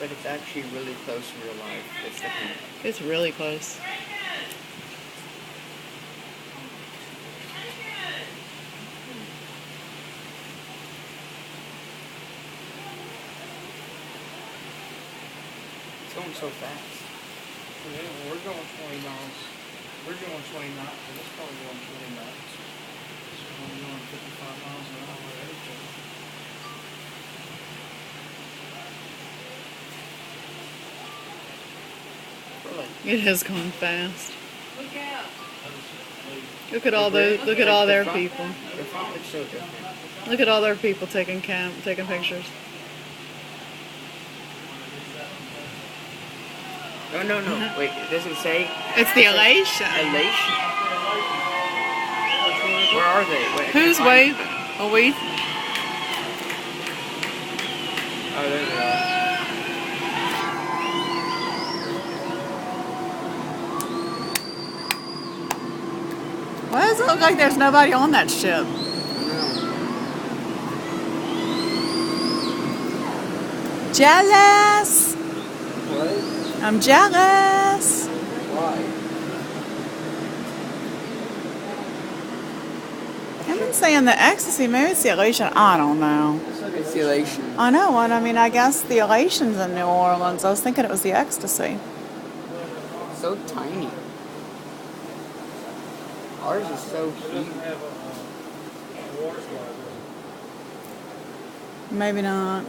But it's actually really close in real life. It's the camp. It's really close. It's going so fast. Yeah, well, we're going 20 miles. We're going 20 knots, and it's probably going 20 knots. So we're going 55 miles an hour at each other. Really? It has gone fast. Look out. Look at all those. Look at all their people. The front looks so different. Look at all their people taking pictures. No. Wait, it doesn't say. It's the elation. Elation? Where are they? Wait, I can't Who's find wave? them. Are we? Oh, there they are. Why does it look like there's nobody on that ship? Jealous. What? I'm jealous. Why? I've been saying the ecstasy, maybe it's the elation. I don't know. It's the elation. I know what I mean. I guess the elation's in New Orleans. I was thinking it was the ecstasy. So tiny. Ours is so cute. Maybe not.